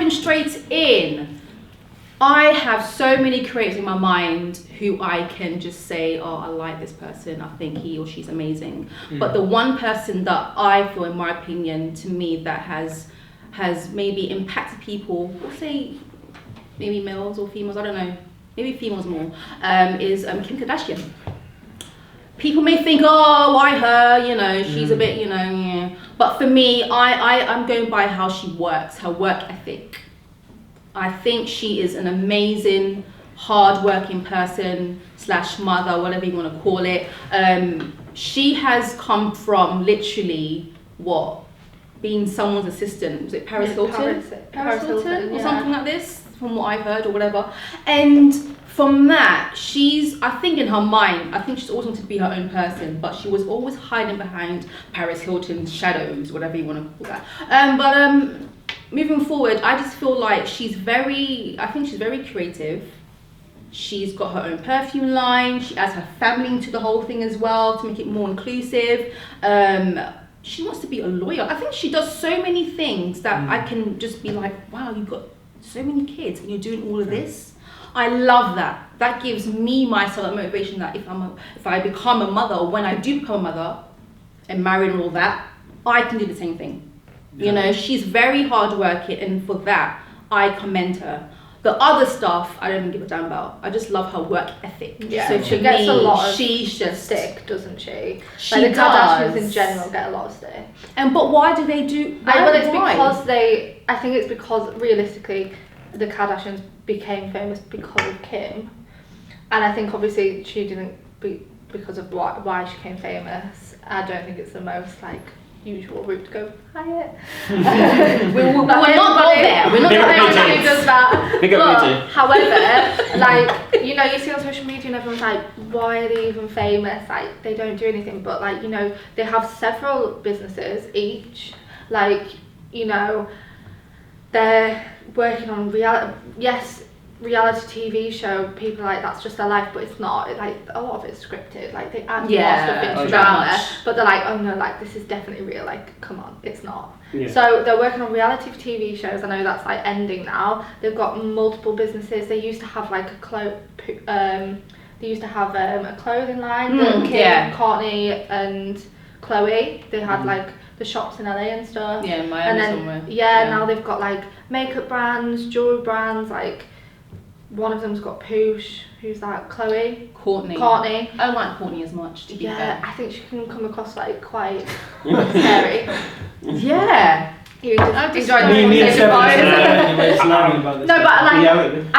diving straight in, I have so many creatives in my mind who I can just say, oh, I like this person, I think he or she's amazing. But the one person that I feel, in my opinion, to me, that has maybe impacted people, we'll say maybe males or females, I don't know, maybe females more, is Kim Kardashian. People may think, oh, why her, you know, she's a bit, you know, yeah. But for me, I'm going by how she works, her work ethic. I think she is an amazing, hard-working person / mother, whatever you want to call it. She has come from literally, being someone's assistant. Was it Paris Hilton? Paris Hilton or something like this, from what I've heard or whatever. And from that, I think in her mind, I think she's always wanted to be her own person, but she was always hiding behind Paris Hilton's shadows, whatever you want to call that. But moving forward, I just feel like she's very creative. She's got her own perfume line. She adds her family into the whole thing as well to make it more inclusive. She wants to be a lawyer. I think she does so many things that I can just be like, wow, you've got so many kids and you're doing all of this. I love that. That gives me myself that motivation that if I become a mother, or when I do become a mother and married and all that, I can do the same thing. You know, she's very hardworking, and for that, I commend her. The other stuff, I don't even give a damn about. I just love her work ethic. Yeah, so she gets a lot of she's just stick, doesn't she? She like the does. Kardashians in general get a lot of stick. But why do they do? I think it's because realistically, the Kardashians became famous because of Kim, and I think obviously she didn't because of why she became famous. I don't think it's the most usual route to go quiet. We're not going there. We're not everybody does that. Big up you two. However, you see on social media and everyone's like, why are they even famous? They don't do anything, but they have several businesses each. They're working on reality TV show. People are like, that's just their life, but it's not. A lot of it's scripted. They add more stuff into drama, but they're like, oh no, this is definitely real. Come on, it's not. Yeah. So they're working on reality TV shows. I know that's ending now. They've got multiple businesses. They used to have a clothing line. Kim, Kourtney, and Chloe. They had the shops in LA and stuff. Yeah, in Miami somewhere. Now they've got makeup brands, jewelry brands. One of them's got Poosh. Who's that? Chloe? Kourtney. I don't like Kourtney as much, to be fair. I think she can come across quite scary. Yeah. You just enjoyed No, but I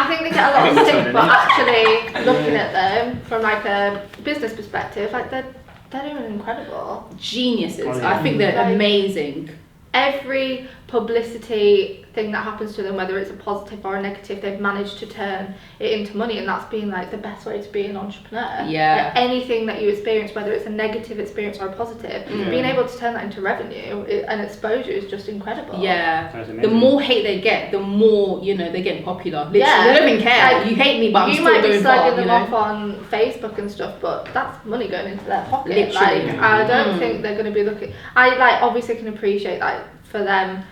think they get a lot of stick, but actually looking at them from a business perspective, they're doing incredible. Geniuses. I think they're amazing. Every publicity thing that happens to them, whether it's a positive or a negative, they've managed to turn it into money, and that's been the best way to be an entrepreneur. Yeah. Anything that you experience, whether it's a negative experience or a positive, being able to turn that into revenue and exposure is just incredible. Yeah. The more hate they get, the more they're getting popular. Literally, they don't even care. You hate me, but I'm still going far. You might be slagging them off on Facebook and stuff, but that's money going into their pocket. Literally. I don't think they're going to be looking. I obviously can appreciate for them.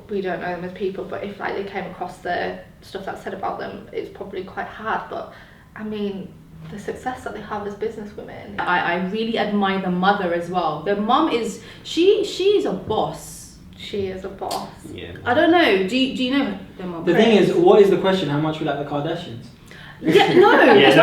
We don't know them as people, but if they came across the stuff that's said about them, it's probably quite hard. But I mean, the success that they have as businesswomen. I really admire the mother as well. The mum is she's a boss. She is a boss. Yeah. I don't know. Do you know the mum? The thing is, what is the question? How much we like the Kardashians? Yeah, no. It's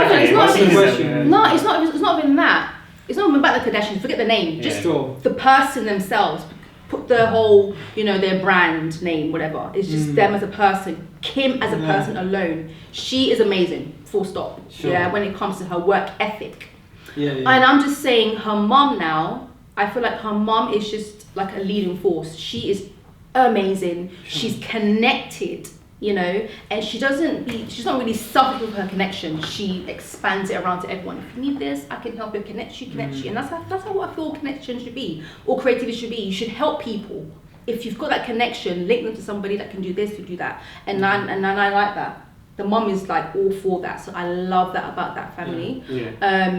not even that. It's not even about the Kardashians. Forget the name. Just the person themselves. Put the whole, their brand name, whatever. It's just them as a person. Kim as a person alone. She is amazing. Full stop. Sure. Yeah, when it comes to her work ethic. Yeah. And I'm just saying, her mum now, I feel like her mum is just a leading force. She is amazing. Sure. She's connected, and she's not really selfish with her connection. She expands it around to everyone. If you need this, I can help you, connect you. And that's how I feel connection should be, or creativity should be. You should help people. If you've got that connection, link them to somebody that can do this, to do that. And I like that. The mum is all for that. So I love that about that family. Yeah.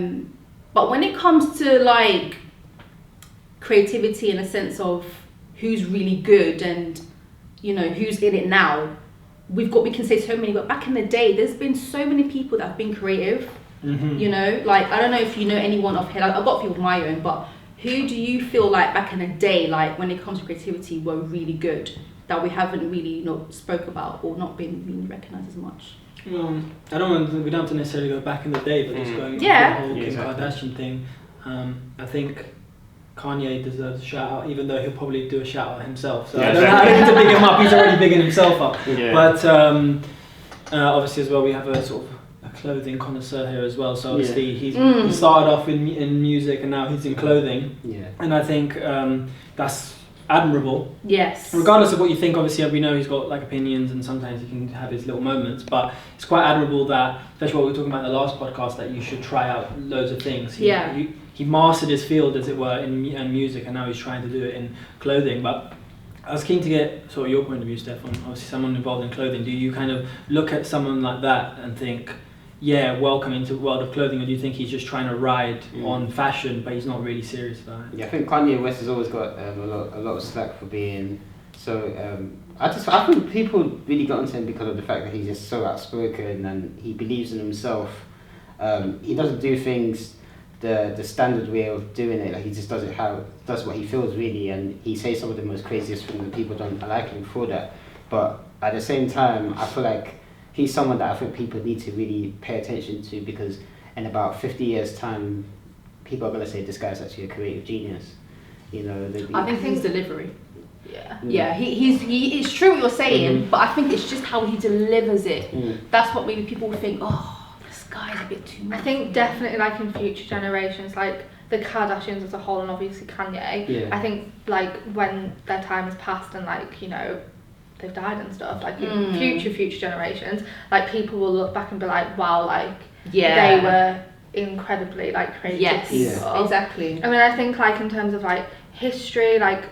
But when it comes to creativity in a sense of who's really good and you know, who's in it now, we can say so many, but back in the day, there's been so many people that have been creative. You know, like, I don't know if you know anyone offhand. I've got a few of my own, but who do you feel like back in the day, like when it comes to creativity, were really good that we haven't really spoke about or not been really recognised as much? Well, we don't have to necessarily go back in the day, but just going to the whole Kim Kardashian thing. I think Kanye deserves a shout out, even though he'll probably do a shout out himself. So I don't need to big him up. He's already bigging himself up. But obviously as well, we have a sort of a clothing connoisseur here as well. So obviously he started off in music and now he's in clothing. And I think that's admirable. Yes. Regardless of what you think, obviously we know he's got like opinions and sometimes he can have his little moments, but it's quite admirable that, especially what we were talking about in the last podcast, that you should try out loads of things. He mastered his field, as it were, in music, and now he's trying to do it in clothing. But I was keen to get sort of your point of view, Steph, on obviously someone involved in clothing. Do you kind of look at someone like that and think, yeah, welcome into the world of clothing, or do you think he's just trying to ride on fashion, but he's not really serious about it? Yeah, I think Kanye West has always got a lot of slack for being so. I think people really got onto him because of the fact that he's just so outspoken and he believes in himself. He doesn't do things the standard way of doing it. Like, he just does what he feels really, and he says some of the most craziest things that people don't like him for that. But at the same time, I feel like he's someone that I think people need to really pay attention to, because in about 50 years' time, people are going to say this guy's actually a creative genius. You know, I think his delivery. Yeah, it's true what you're saying, but I think it's just how he delivers it. That's what maybe people would think, oh, this guy's a bit too much. I think definitely, like, in future generations, like the Kardashians as a whole, and obviously Kanye, I think, like, when their time has passed and, like, you know, they've died and stuff, like in future generations, like, people will look back and be like, wow, like, they were incredibly, like, creative people. Exactly. I mean, I think, like, in terms of, like, history, like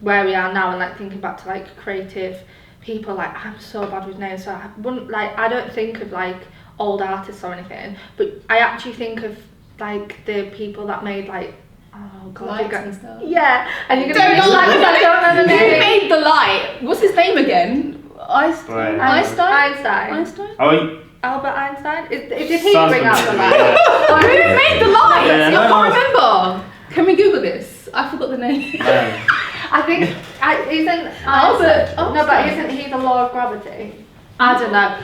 where we are now, and like thinking back to like creative people, like, I'm so bad with names, so I don't think of like old artists or anything, but I actually think of like the people that made like, oh god, lights and stuff. Yeah, and you're gonna be like, I don't know the name. Who made the light? What's his name again? Einstein. Albert Einstein. Did he bring out the light? Who made the light? I can't remember. Can we Google this? I forgot the name. I think isn't Albert? No, but isn't he the law of gravity? I don't know.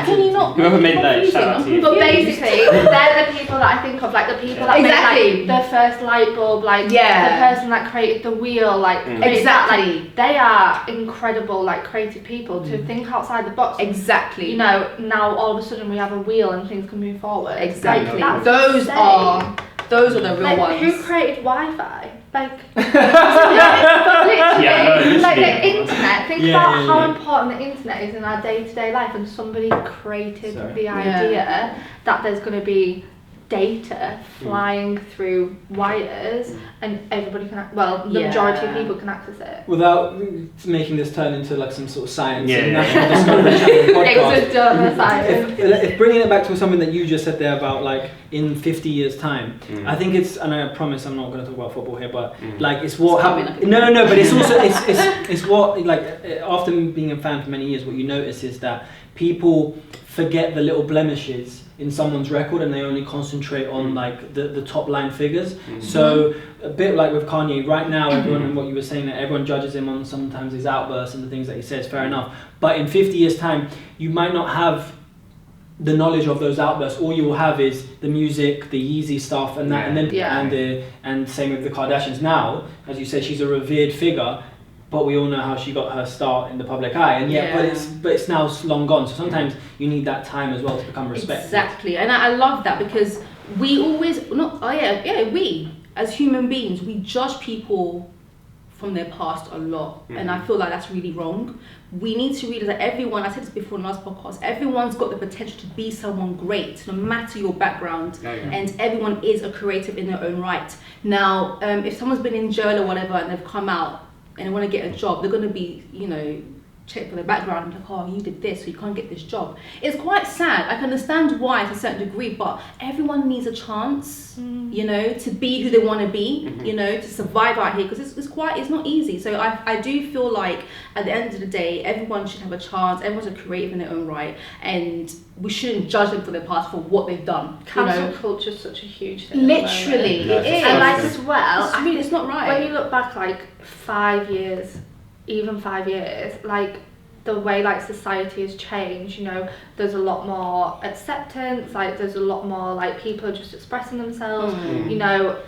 Can you not? Whoever made that, shout out to you. But basically, they're the people that I think of, like the people that made like the first light bulb, like the person that created the wheel, like like, they are incredible, like creative people to think outside the box. Exactly. You know, now all of a sudden we have a wheel and things can move forward. Exactly. Like, those are the real ones. Who created Wi-Fi? Like, but literally, like the internet. Think about how important the internet is in our day-to-day life, and somebody created the idea that there's going to be data flying through wires, and everybody can, the majority of people can access it. Without making this turn into like some sort of science and national discovery channel podcast. If bringing it back to something that you just said there about like in 50 years time, I think it's, and I promise I'm not going to talk about football here, but like it's what happened. No, but it's also it's what, like, after being a fan for many years, what you notice is that people forget the little blemishes in someone's record and they only concentrate on like the top line figures. So a bit like with Kanye right now, everyone, and what you were saying, that everyone judges him on sometimes his outbursts and the things that he says, fair enough, but in 50 years time you might not have the knowledge of those outbursts. All you will have is the music, the Yeezy stuff, and that, and same with the Kardashians. Now, as you said, she's a revered figure, but we all know how she got her start in the public eye, and but it's now long gone. So sometimes you need that time as well to become respected. Exactly, and I love that, because we always we as human beings, we judge people from their past a lot, and I feel like that's really wrong. We need to realize that everyone, I said this before in the last podcast, everyone's got the potential to be someone great, no matter your background, and everyone is a creative in their own right. Now, if someone's been in jail or whatever and they've come out and they want to get a job, they're going to be, you know, check for the background, like, oh, you did this, so you can't get this job. It's quite sad. I can understand why to a certain degree, but everyone needs a chance, you know, to be who they want to be, you know, to survive out here, because it's not easy. So I do feel like at the end of the day, everyone should have a chance. Everyone's a creative in their own right, and we shouldn't judge them for their past for what they've done. Cancel culture is such a huge thing. Literally, it is. And like as well, I mean, it's not right. When you look back like 5 years, even 5 years, like the way like society has changed, you know, there's a lot more acceptance, like there's a lot more like people are just expressing themselves, you know,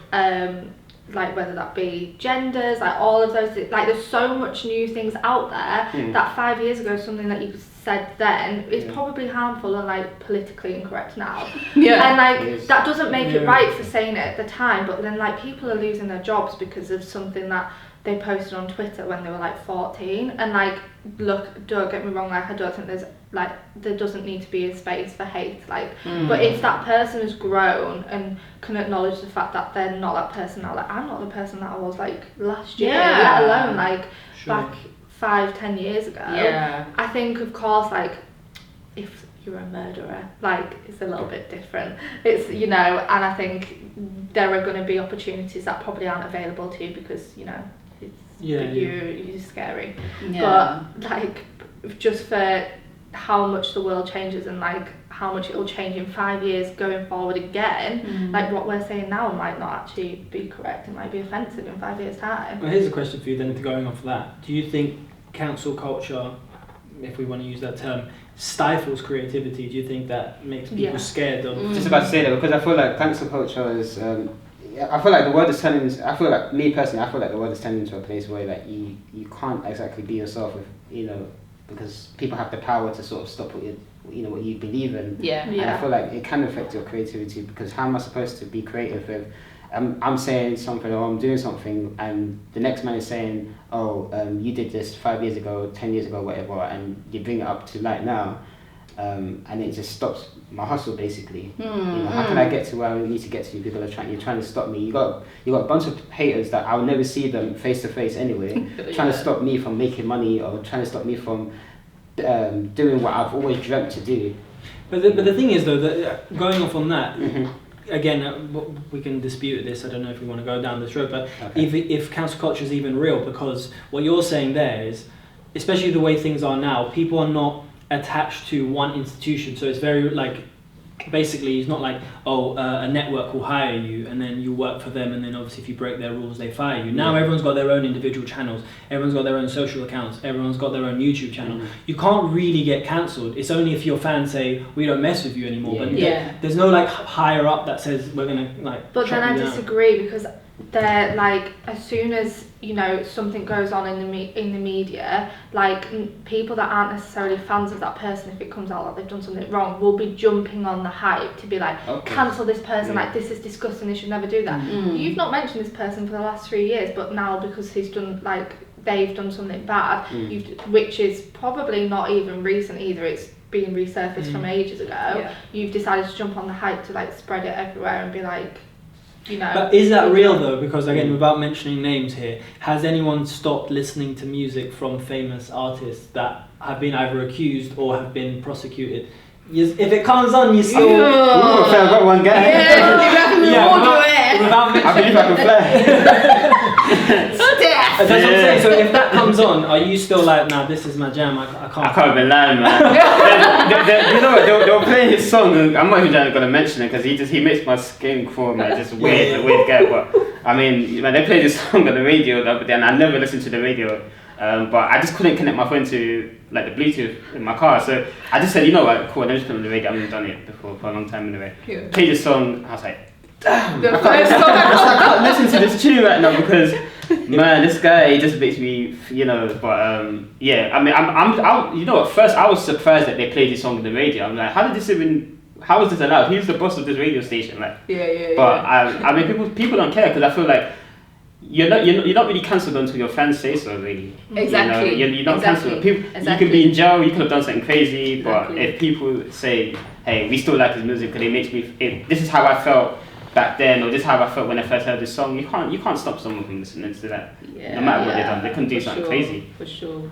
like whether that be genders, like all of those things, like there's so much new things out there that 5 years ago something that you said then is probably harmful and like politically incorrect now. And like that doesn't make it right for saying it at the time, but then like people are losing their jobs because of something that they posted on Twitter when they were like 14, and like, look, don't get me wrong, like I don't think there doesn't need to be a space for hate, like, but if that person has grown and can acknowledge the fact that they're not that person now, like I'm not the person that I was like last year, let alone like back 5-10 years ago. I think of course like if you're a murderer, like it's a little bit different, it's, you know, and I think there are going to be opportunities that probably aren't available to you because, you know, you're scary, but like just for how much the world changes and like how much it will change in 5 years going forward again, like what we're saying now might not actually be correct, it might be offensive in 5 years time. Well, here's a question for you then, going off of that. Do you think cancel culture, if we want to use that term, stifles creativity? Do you think that makes people scared of just about to say that, because I feel like cancel culture is I feel like the world is turning. I feel like me personally, I feel like the world is turning into a place where like you can't exactly be yourself, if, you know, because people have the power to sort of stop what what you believe in. And I feel like it can affect your creativity, because how am I supposed to be creative if I'm saying something or I'm doing something and the next man is saying, oh, you did this 5 years ago, 10 years ago, whatever, and you bring it up to light now, and it just stops my hustle basically. You know, how can I get to where I need to get to? People are you're trying to stop me. You got a bunch of haters that I'll never see them face to face anyway, trying to stop me from making money or trying to stop me from doing what I've always dreamt to do. But the thing is though, that going off on that, again, we can dispute this. I don't know if we want to go down this road, but if cancel culture is even real, because what you're saying there is, especially the way things are now, people are not attached to one institution, so it's very like, basically it's not like, oh, a network will hire you and then you work for them, and then obviously if you break their rules they fire you. Now everyone's got their own individual channels, everyone's got their own social accounts, everyone's got their own YouTube channel. You can't really get cancelled. It's only if your fans say we don't mess with you anymore, but there's no like higher up that says we're gonna like. But then I disagree, because they're like, as soon as, you know, something goes on in the media, like people that aren't necessarily fans of that person, if it comes out that they've done something wrong, will be jumping on the hype to be like, cancel this person, like this is disgusting, they should never do that. You've not mentioned this person for the last 3 years, but now because he's done, like they've done something bad, which is probably not even recent either, it's been resurfaced from ages ago, you've decided to jump on the hype to like spread it everywhere and be like, you know. But is that real though? Because again, without mentioning names here, has anyone stopped listening to music from famous artists that have been either accused or have been prosecuted? If it comes on, you still. I've got one guy. Without mentioning. I believe I can play. Steph. That's what I'm saying. So if that comes on, are you still like, nah, this is my jam? I can't. I can't be lying, man. You know what? They were playing his song, and I'm not even going to mention it because he makes my skin crawl, man. Just weird guy. But I mean, man, they played this song on the radio the other day, and I never listened to the radio. But I just couldn't connect my phone to like the Bluetooth in my car, so I just said, you know what, cool, let me just put it on the radio. I've done it before for a long time anyway. Played this song, I was like, damn, I can't listen to this tune right now because man, this guy, he just makes me, you know. But yeah, I mean, I you know, at first I was surprised that they played this song on the radio. I'm like, how is this allowed? Who's the boss of this radio station? Like, But I mean, people don't care because I feel like. You're not really cancelled until your fans say so, really. Exactly. You're not cancelled. People, you can be in jail, you could have done something crazy, but if people say, hey, we still like his music because it makes me, this is how I felt back then, or this is how I felt when I first heard this song. You can't stop someone from listening to that. No matter what they've done, they couldn't do something crazy. For sure.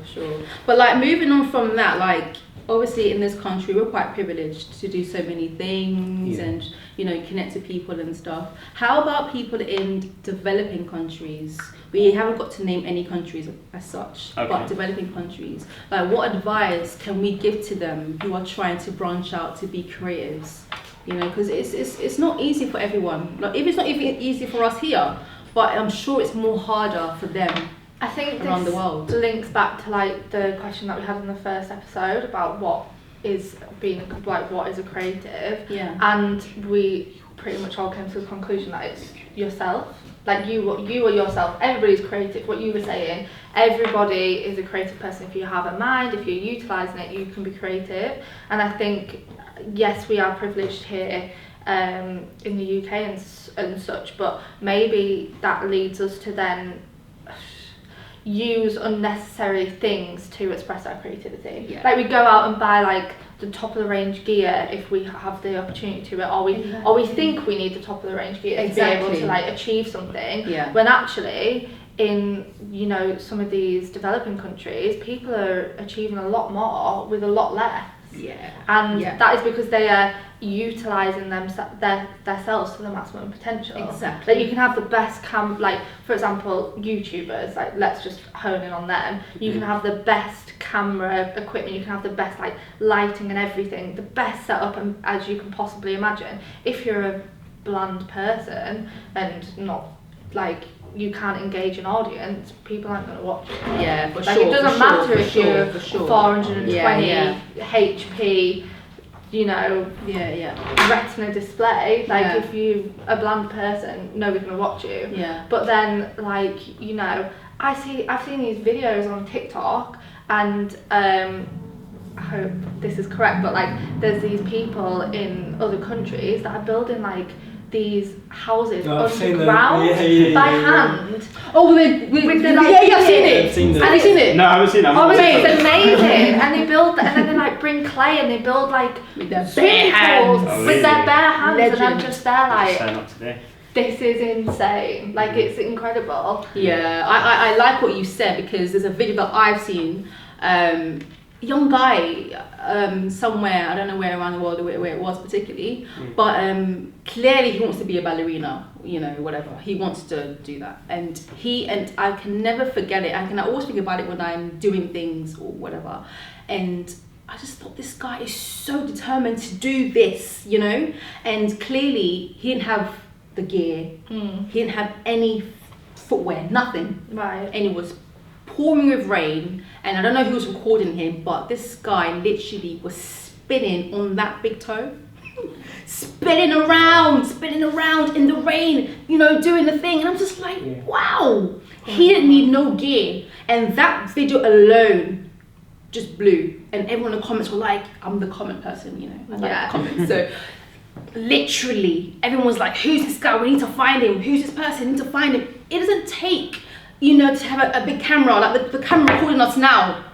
But like moving on from that, like obviously in this country we're quite privileged to do so many things and connect to people and stuff. How about people in developing countries? We haven't got to name any countries as such, but developing countries. Like, what advice can we give to them who are trying to branch out to be creatives? Because it's not easy for everyone. Like, if it's not even easy for us here, but I'm sure it's more harder for them. I think around the world. Links back to like the question that we had in the first episode about what is a creative. Yeah. And we pretty much all came to the conclusion that it's yourself. Like you are yourself. Everybody's creative. What you were saying, everybody is a creative person. If you have a mind, if you're utilising it, you can be creative. And I think, yes, we are privileged here in the UK and such, but maybe that leads us to then use unnecessary things to express our creativity. Yeah. Like we go out and buy like the top of the range gear if we have the opportunity to it, or we think we need the top of the range gear to be able to like achieve something. Yeah. When actually in some of these developing countries, people are achieving a lot more with a lot less. Yeah. And that is because they are utilising themselves to the maximum potential. Exactly. Like you can have the best like for example, YouTubers, like let's just hone in on them. You can have the best camera equipment, you can have the best like lighting and everything, the best setup as you can possibly imagine. If you're a bland person and not like you can't engage an audience, people aren't going to watch it. Yeah, for like sure. It doesn't matter if you're 420 HP, retina display. Like if you a bland person, nobody's going to watch you. Yeah. But then I've seen these videos on TikTok, and I hope this is correct, but like there's these people in other countries that are building like these houses underground by hand. Oh, with the like, I've seen it. Have you seen it? No, I haven't seen it. It's amazing. And they build that, and then they like bring clay and they build like with their bare hands. With their bare hands, Legend. and I'm just there like, Turn up today. this is insane. Like it's incredible. Yeah, I like what you said, because there's a video that I've seen. Young guy somewhere, I don't know where around the world where it was particularly, but clearly he wants to be a ballerina, whatever, he wants to do that, and I can never forget it. I always think about it when I'm doing things or whatever, and I just thought, this guy is so determined to do this, and clearly he didn't have the gear, he didn't have any footwear, nothing, Right. and it was pouring with rain, and I don't know who was recording him, but this guy literally was spinning on that big toe, spinning around in the rain, doing the thing, and I'm just like, wow, he didn't need no gear, and that video alone just blew, and everyone in the comments were like, I'm the comment person, I like the comments, so literally everyone was like, who's this guy, we need to find him, who's this person, we need to find him. It doesn't take to have a big camera, like the camera recording us now,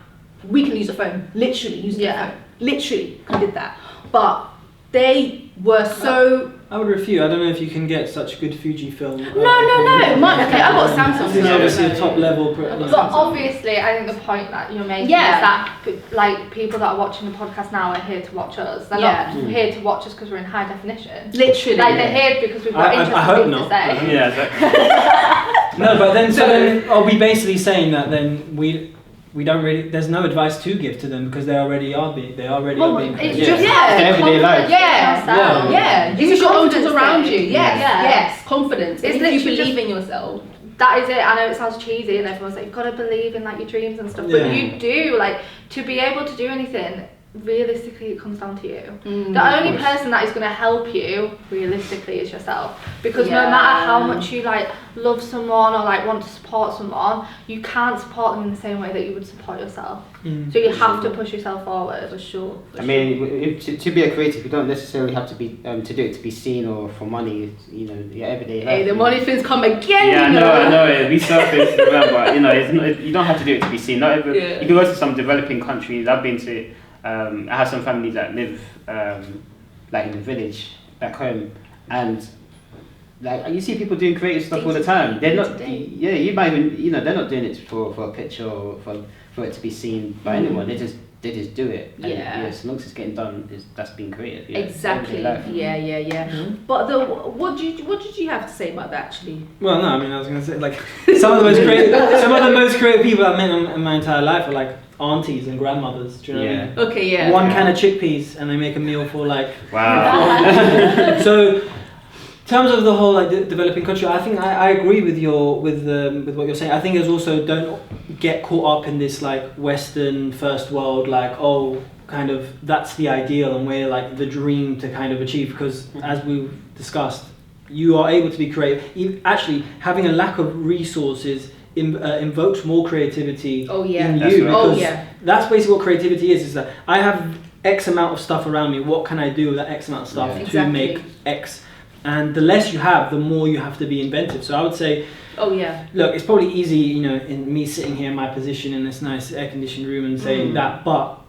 we can use a phone, literally use the phone, literally did that. But they were so... I would refute. I don't know if you can get such good Fujifilm. No. Mine, okay, I've got Samsung. This is obviously a top level. But obviously, I think the point that you're making is that like people that are watching the podcast now are here to watch us. They're not here to watch us because we're in high definition. Literally. Like they're here because we've got interesting things to say. Yeah, exactly. No, but then are we basically saying that then we don't really, there's no advice to give to them because they already are being It's Yeah. just everyday life. Use your audience around you. Yeah. Yes, confidence. It's If you literally believe in yourself. That is it. I know it sounds cheesy and everyone's like, you've got to believe in like your dreams and stuff, but you do, like, to be able to do anything, realistically it comes down to you. The only person that is going to help you realistically is yourself, because no matter how much you like love someone or like want to support someone, you can't support them in the same way that you would support yourself. So you have to push yourself forward. For sure. I mean, to be a creative, you don't necessarily have to be to do it to be seen or for money. It's, your everyday life. Hey, the money things come again. Yeah, I know. It resurface, but you don't have to do it to be seen. Not every. You can go to some developing countries. I've been to. I have some families that live like in the village back home, and like you see people doing creative stuff all the time. They're not, yeah, you might even, they're not doing it for a picture or for it to be seen by anyone. They just do it. And as long as it's getting done, that's being creative. Exactly. Yeah. But what did you have to say about that actually? Well, no, I mean, I was gonna say like some of the most creative people I've met in my entire life are like aunties and grandmothers. Do you know what I mean? Okay, yeah. One can of chickpeas and they make a meal for like. Wow. So. In terms of the whole like developing country, I think I agree with what you're saying. I think it's also don't get caught up in this like Western first world like kind of that's the ideal and we're like the dream to kind of achieve, because as we've discussed, you are able to be creative. Actually, having a lack of resources invokes more creativity in you. Because that's basically what creativity is that I have X amount of stuff around me. What can I do with that X amount of stuff to make X? And the less you have, the more you have to be inventive. So I would say, look, it's probably easy, in me sitting here in my position in this nice air-conditioned room and saying that, but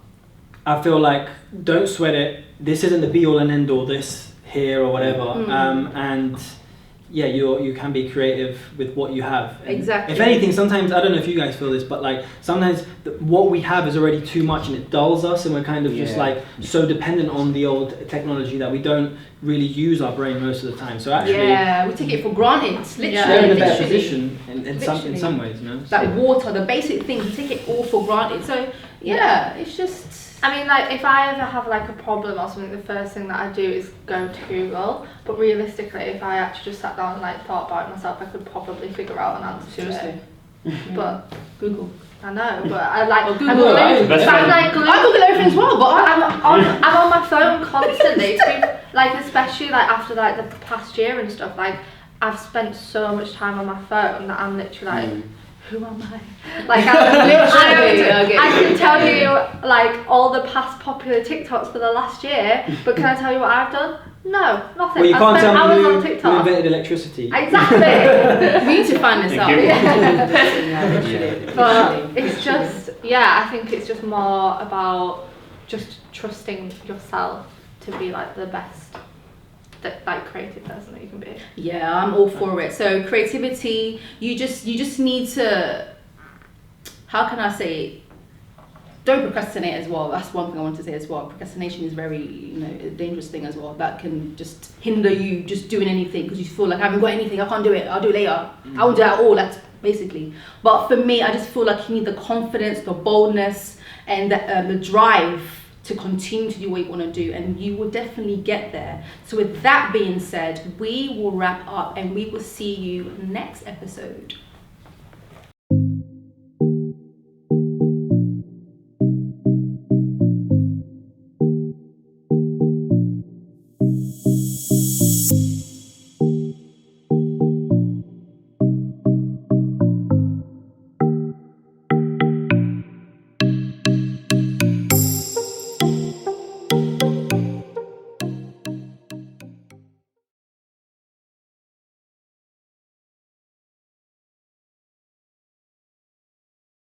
I feel like don't sweat it. This isn't the be-all and end-all, this here or whatever. And you can be creative with what you have. And exactly. If anything, sometimes, I don't know if you guys feel this, but like sometimes what we have is already too much and it dulls us, and we're kind of just like so dependent on the old technology that we don't really use our brain most of the time. So actually, we take it for granted. Literally, we're in a better position in some ways, Like water, the basic things, we take it all for granted. So it's just. I mean, like, if I ever have, like, a problem or something, the first thing that I do is go to Google. But realistically, if I actually just sat down and, like, thought about it myself, I could probably figure out an answer to it. But Google. I know, but I like... Google. I Google everything as well, but I'm on my phone constantly. Like, especially, like, after, like, the past year and stuff, like, I've spent so much time on my phone that I'm literally, like... Who am I? Like, I can tell you like all the past popular TikToks for the last year, but can I tell you what I've done? No, nothing. Well, you can't tell me on TikTok. who invented electricity. Exactly. We need to find this out. But it's just, I think it's just more about just trusting yourself to be like the best. Like creative person that you can be. Yeah, I'm all for it. So creativity, you just need to, how can I say, don't procrastinate as well. That's one thing I want to say as well. Procrastination is very, a dangerous thing as well. That can just hinder you just doing anything because you feel like I haven't got anything, I can't do it, I'll do it later. I won't do it at all, that's basically. But for me, I just feel like you need the confidence, the boldness, and the drive to continue to do what you want to do, and you will definitely get there. So with that being said, we will wrap up and we will see you next episode.